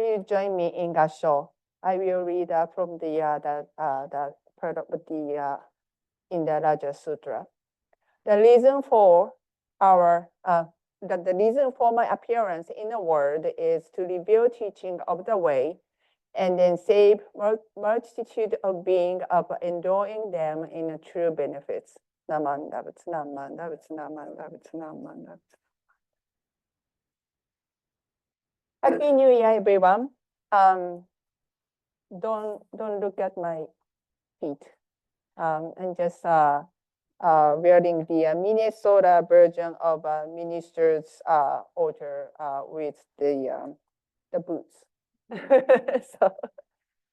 will join me in Gasho. I will read from the part of the in the Raja Sutra. The reason for the reason for my appearance in the world is to reveal teaching of the way, and then save multitude of beings of enjoying them in true benefits. Namandavats, namandavats, namandavats, namandavats. Happy New Year, everyone. Don't look at my feet. And just wearing the Minnesota version of minister's order with the boots. So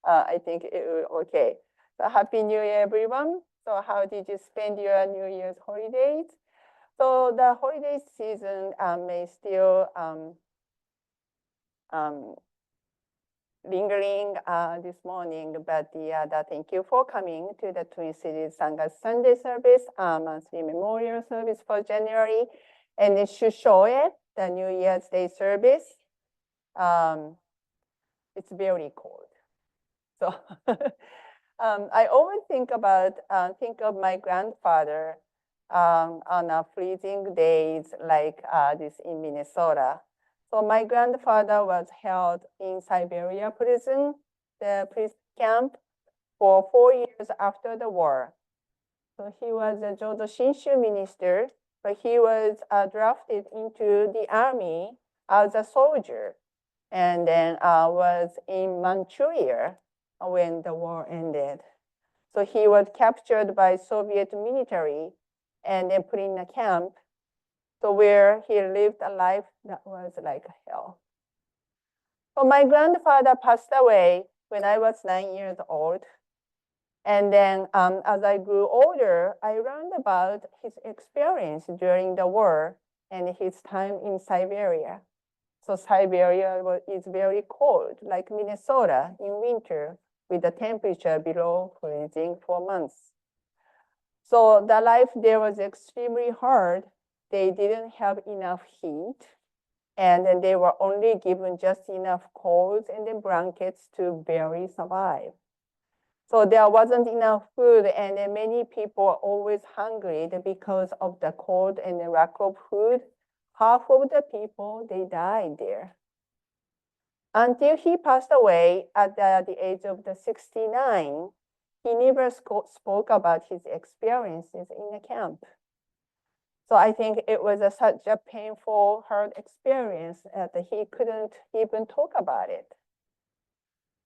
I think it will okay. So Happy New Year, everyone. So how did you spend your New Year's holidays? So the holiday season may still lingering this morning, but thank you for coming to the Twin Cities Sangha Sunday service, monthly memorial service for January, and the Shushoe, the New Year's Day service. It's very cold. So I always think of my grandfather on freezing days like this in Minnesota. So my grandfather was held in Siberia prison, the prison camp, for 4 years after the war. So he was a Jodo Shinshu minister, but he was drafted into the army as a soldier, and then was in Manchuria when the war ended. So he was captured by Soviet military and then put in a camp. So where he lived a life that was like hell. So my grandfather passed away when I was 9 years old. And then as I grew older, I learned about his experience during the war and his time in Siberia. So Siberia is very cold, like Minnesota in winter, with the temperature below freezing for months. So the life there was extremely hard. They didn't have enough heat, and then they were only given just enough clothes and then blankets to barely survive. So there wasn't enough food, and then many people were always hungry because of the cold and the lack of food. Half of the people, they died there. Until he passed away at the age of 69, he never spoke about his experiences in the camp. So I think it was such a painful, hard experience that he couldn't even talk about it.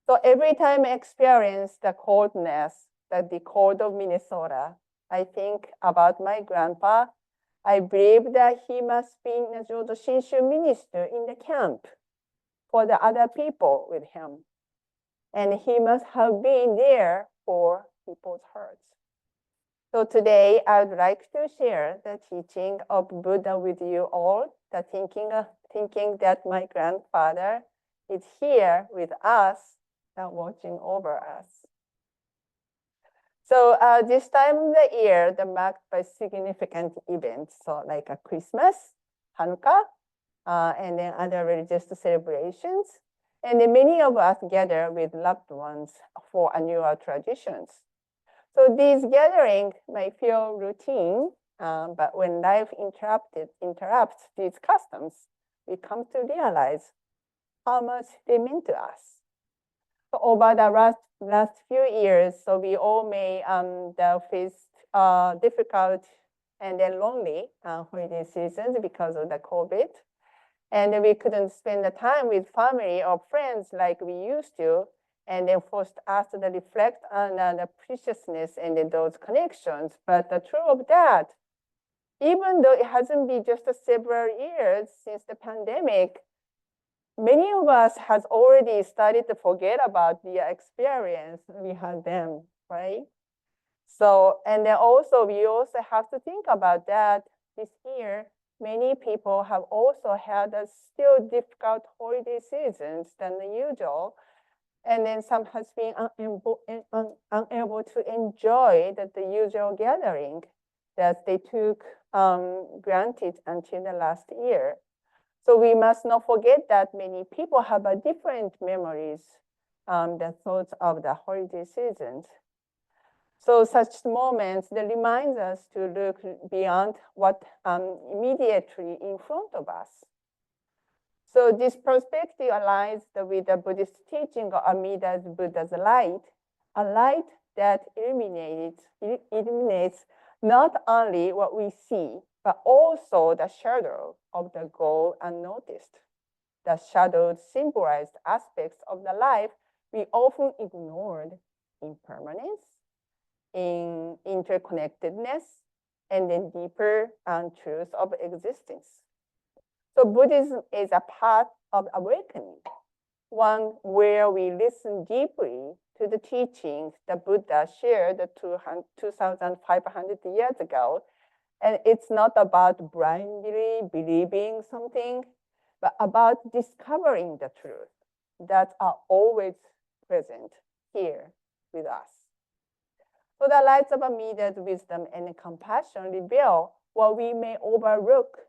So every time I experience the coldness, the cold of Minnesota, I think about my grandpa. I believe that he must be a Jodo Shinshu minister in the camp for the other people with him. And he must have been there for people's hearts. So today, I would like to share the teaching of Buddha with you all, the thinking that my grandfather is here with us, watching over us. So this time of the year, they're marked by significant events, so like a Christmas, Hanukkah, and then other religious celebrations. And then many of us gather with loved ones for annual traditions. So these gatherings may feel routine, but when life interrupts these customs, we come to realize how much they mean to us. So over the last few years, so we all may face difficult and then lonely holiday seasons because of the COVID. And we couldn't spend the time with family or friends like we used to, and then forced us to reflect on the preciousness and those connections. But the truth of that, even though it hasn't been just several years since the pandemic, many of us has already started to forget about the experience we had then, right? So, and then also we also have to think about that this year, many people have also had a still difficult holiday seasons than the usual. And then some has been unable to enjoy the usual gathering that they took granted until the last year. So we must not forget that many people have a different memories, the thoughts of the holiday seasons. So such moments that reminds us to look beyond what immediately in front of us. So this perspective aligns with the Buddhist teaching of Amida's Buddha's light, a light that illuminates not only what we see, but also the shadow of the goal unnoticed. The shadowed symbolized aspects of the life we often ignored: impermanence, in interconnectedness, and the deeper truth of existence. So Buddhism is a path of awakening, one where we listen deeply to the teachings the Buddha shared 2,500 years ago. And it's not about blindly believing something, but about discovering the truth that are always present here with us. So the lights of Amida's wisdom and compassion reveal what we may overlook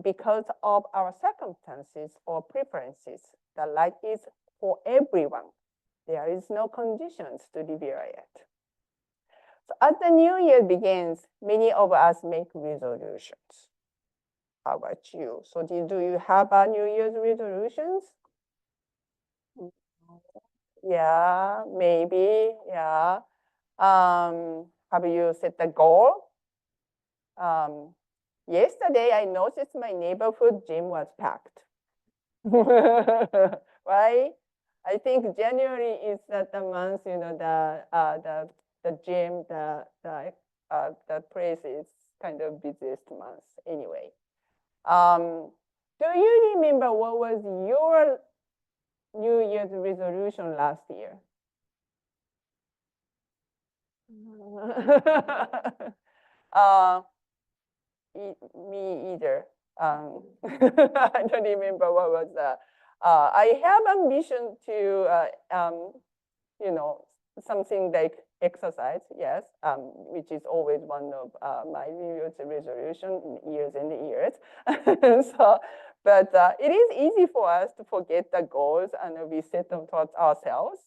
because of our circumstances or preferences. The light is for everyone. There is no conditions to reveal it. So as the new year begins, many of us make resolutions. How about you? So do you have a New Year's resolutions? Yeah, maybe, yeah. Have you set the goal? Yesterday, I noticed my neighborhood gym was packed. Right? I think January is the month, the gym, the place is kind of busiest month anyway. Do you remember what was your New Year's resolution last year? Me either. I don't remember what was that. I have ambition to, something like exercise, yes, which is always one of my New Year's resolution in years and years. So, but it is easy for us to forget the goals and we set them towards ourselves,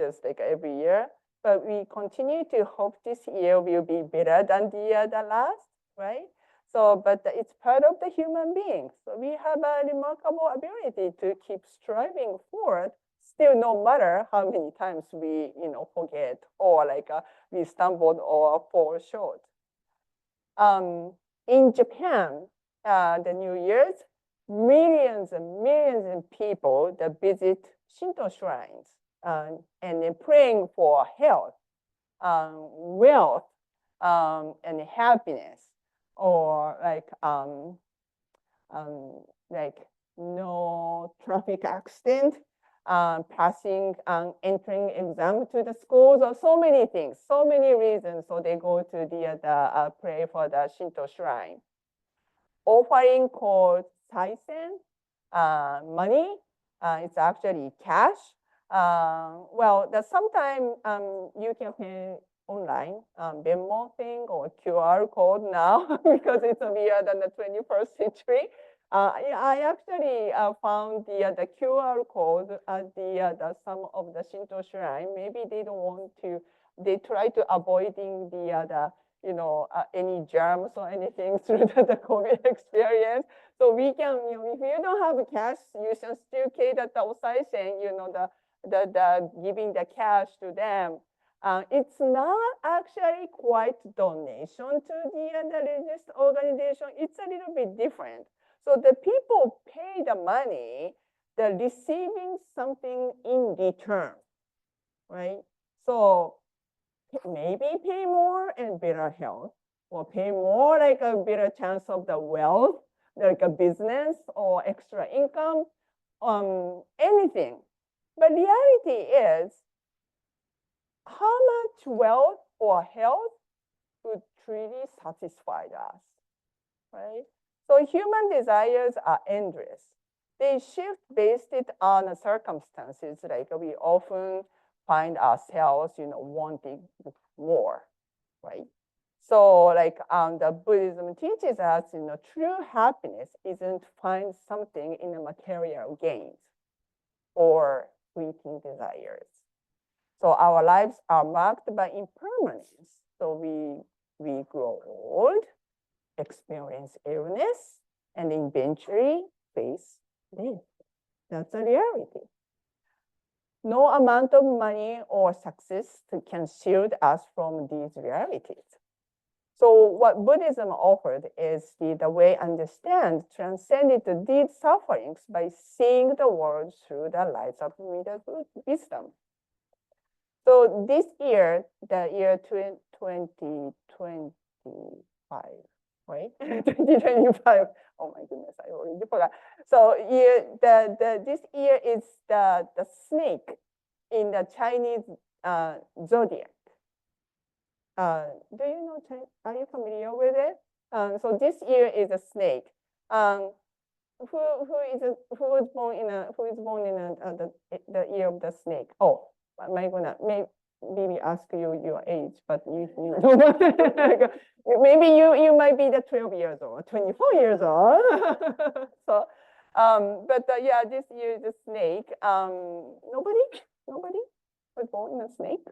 just like every year. But we continue to hope this year will be better than the last, right? So, but it's part of the human being. So we have a remarkable ability to keep striving forward, still no matter how many times we, forget or we stumbled or fall short. In Japan, the New Year's, millions and millions of people that visit Shinto shrines and they're praying for health, wealth, and happiness, or no traffic accident, passing entering exam to the schools, or so many things, so many reasons. So they go to the pray for the Shinto shrine. Offering called saisen, money. It's actually cash. Well, sometimes you can pay online, Venmo thing or QR code now because it's weirder than the 21st century. I actually found the QR code at some of the Shinto shrine. Maybe they don't want to. They try to avoiding any germs or anything through the COVID experience. So we can, if you don't have cash, you can still cater the osaisen, the giving the cash to them. It's not actually quite donation to the religious organization. It's a little bit different. So the people pay the money, they're receiving something in return, right? So maybe pay more and better health, or pay more like a better chance of the wealth, like a business or extra income, anything. But reality is, how much wealth or health would truly satisfy us, right? So human desires are endless. They shift based on the circumstances. Like we often find ourselves, wanting more, right? So like the Buddhism teaches us, true happiness isn't find something in the material gains or fleeting desires. So our lives are marked by impermanence. So we grow old, experience illness, and eventually face death. That's a reality. No amount of money or success can shield us from these realities. So what Buddhism offered is the way understand transcended these sufferings by seeing the world through the light of wisdom. So this year, the year 2025, right? 2025. Oh my goodness, I already forgot. So this year is the snake in the Chinese zodiac. Do you know? Are you familiar with it? So this year is a snake. Who is born in the year of the snake? Oh, my goodness, maybe ask you your age, but you maybe you might be the 12 years old, 24 years old. So, but yeah, this year the snake. Nobody was born in a snake.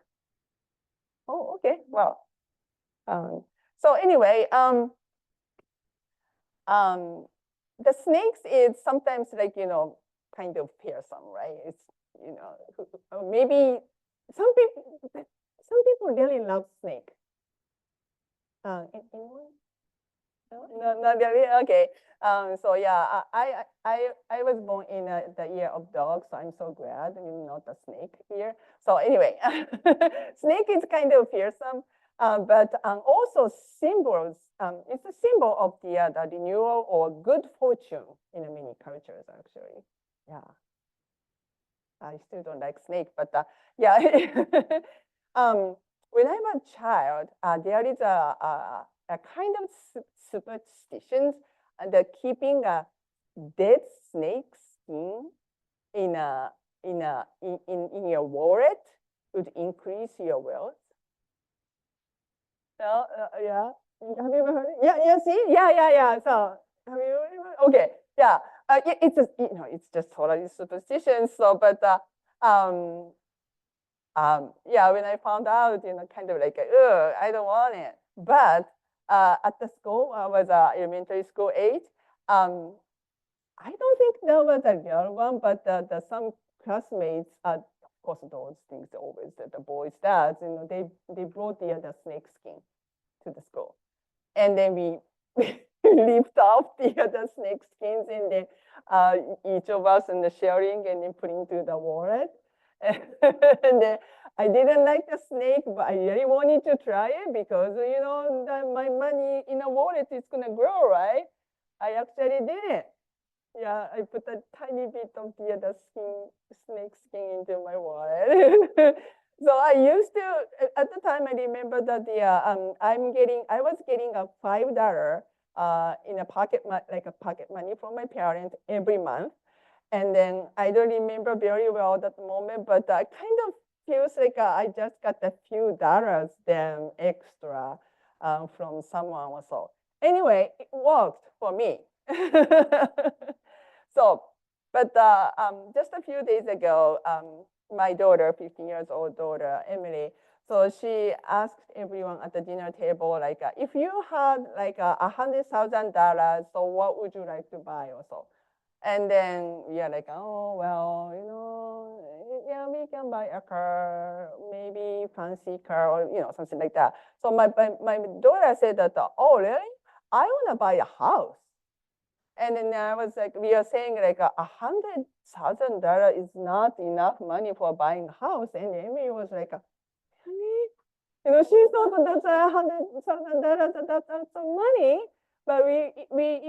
Oh, okay. Well, so anyway, the snakes is sometimes like, kind of fearsome, right? It's, maybe some people really love snake. Anyone? No, not really. Okay. So yeah, I was born in the year of dog, so I'm so glad I'm not a snake here. So anyway, snake is kind of fearsome, but also symbols. It's a symbol of the renewal or good fortune in many cultures, actually. Yeah. I still don't like snake, but yeah. When I'm a child, there is a kind of superstitions that keeping a dead snake skin in your wallet would increase your wealth. Yeah. Have you ever heard it? Yeah, see? Yeah. So have you ever? Okay, yeah. It's just, it's just totally superstition. So, but yeah, when I found out, kind of like, I don't want it. But at the school, I was elementary school age. I don't think there was a real one, but some classmates, of course, those things always the boys' dads, they brought the snake skin to the school, and then we lift off the snake skins, and then each of us and the sharing, and then putting to the wallet. And then I didn't like the snake, but I really wanted to try it because my money in a wallet is gonna grow, right? I actually did it. Yeah, I put a tiny bit of the snake skin into my wallet. So I used to, at the time, I remember that I was getting a $5 in a pocket money from my parents every month. And then I don't remember very well that moment, but I kind of feels like I just got a few dollars then extra from someone or so. Anyway, it worked for me. So, but just a few days ago, my daughter, 15 years old daughter, Emily, so she asked everyone at the dinner table, like, if you had like $100,000, so what would you like to buy or so? And then we are like, oh, well, yeah, we can buy a car, maybe fancy car or, something like that. So my daughter said that, oh, really? I want to buy a house. And then I was like, we are saying like $100,000 is not enough money for buying a house. And Amy was like, really? She thought that's $100,000, that's some money, but we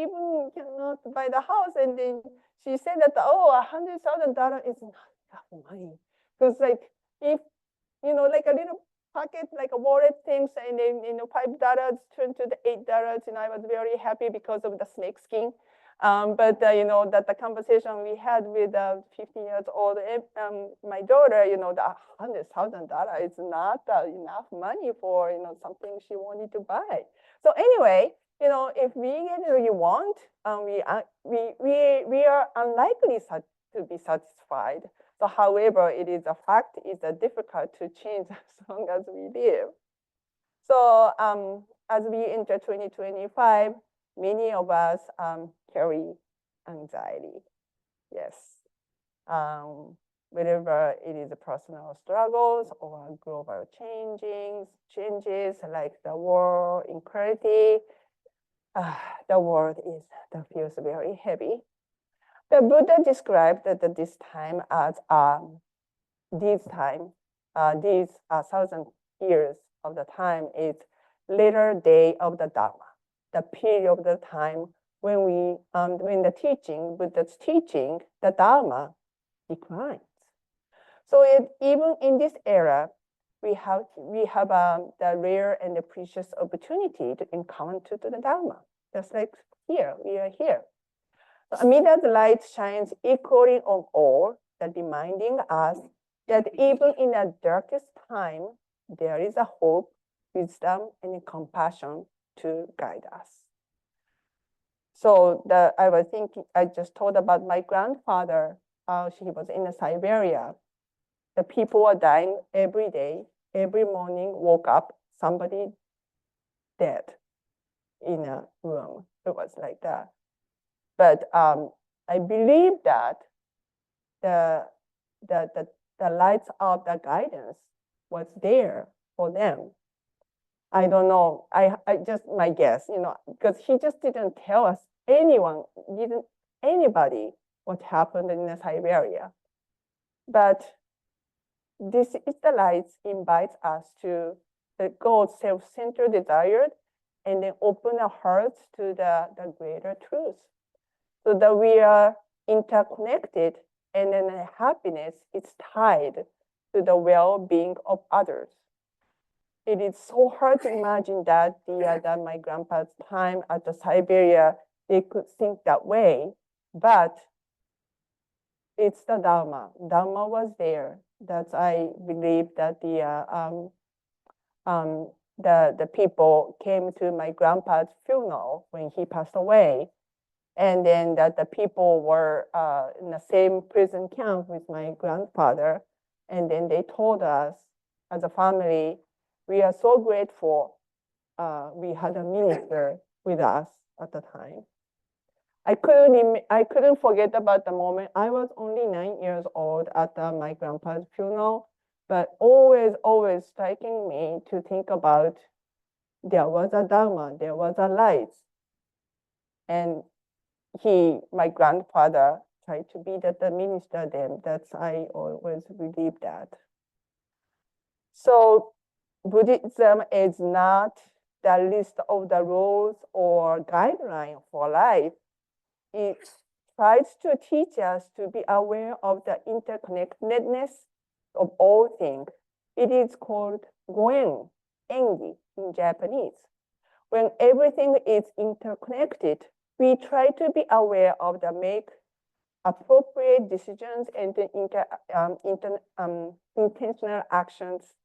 even cannot buy the house. And then she said that, oh, $100,000 is not enough money. Because like, if, like a little pocket, like a wallet things, and then, $5 turned to the $8, and I was very happy because of the snake skin. But you know, that the conversation we had with 15-year-old my daughter, you know, the $100,000 is not enough money for, you know, something she wanted to buy. So anyway, you know, if we get what you want, we are unlikely to be satisfied. So however, it is a fact, it's difficult to change as long as we live. So as we enter 2025, many of us carry anxiety. Yes. Whether it is personal struggles or global changes like the war, inequality, the world feels very heavy. The Buddha described that this time as these 1,000 years of the time is later day of the Dharma, the period of the time when Buddha's teaching, the Dharma declines. So even in this era, we have the rare and the precious opportunity to encounter the Dharma. Just like here, we are here. So Amida's light shines equally on all, that reminding us that even in the darkest time, there is a hope, wisdom, and compassion to guide us. So I just told about my grandfather. He was in Siberia. The people were dying every day. Every morning, woke up, somebody dead in a room. It was like that. But I believe that the lights of the guidance was there for them. I don't know. I just my guess, you know, because he just didn't tell us anybody what happened in Siberia. But this is the lights invites us to go self-centered desire and then open our hearts to the greater truth. So that we are interconnected, and then happiness is tied to the well-being of others. It is so hard to imagine that my grandpa's time at the Siberia, they could think that way, but it's the Dharma. Dharma was there. That's I believe that the people came to my grandpa's funeral when he passed away. And then that the people were in the same prison camp with my grandfather. And then they told us as a family, we are so grateful we had a minister with us at the time. I couldn't forget about the moment. I was only 9 years old at my grandpa's funeral, but always striking me to think about there was a Dharma, there was a light. And my grandfather tried to be the minister then. I always believe that. So Buddhism is not the list of the rules or guidelines for life. It tries to teach us to be aware of the interconnectedness of all things. It is called goen, engi in Japanese. When everything is interconnected, we try to be aware of make appropriate decisions and intentional actions.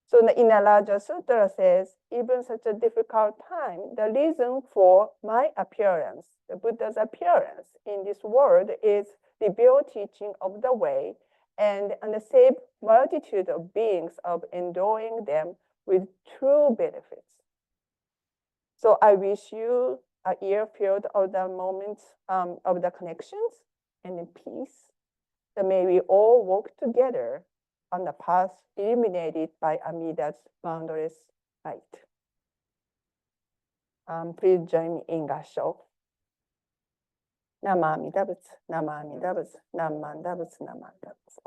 So in the larger sutra says, even such a difficult time, the reason for my appearance, the Buddha's appearance in this world is revealed teaching of the way and the save multitude of beings of endowing them with true benefits. So I wish you a year filled of the moments of the connections and in peace. That may we all walk together on the path illuminated by Amida's boundless light. Please join me in Gasho. Namami Dabutsu, Namami Dabutsu, Namman Dabutsu, Namman Dabutsu.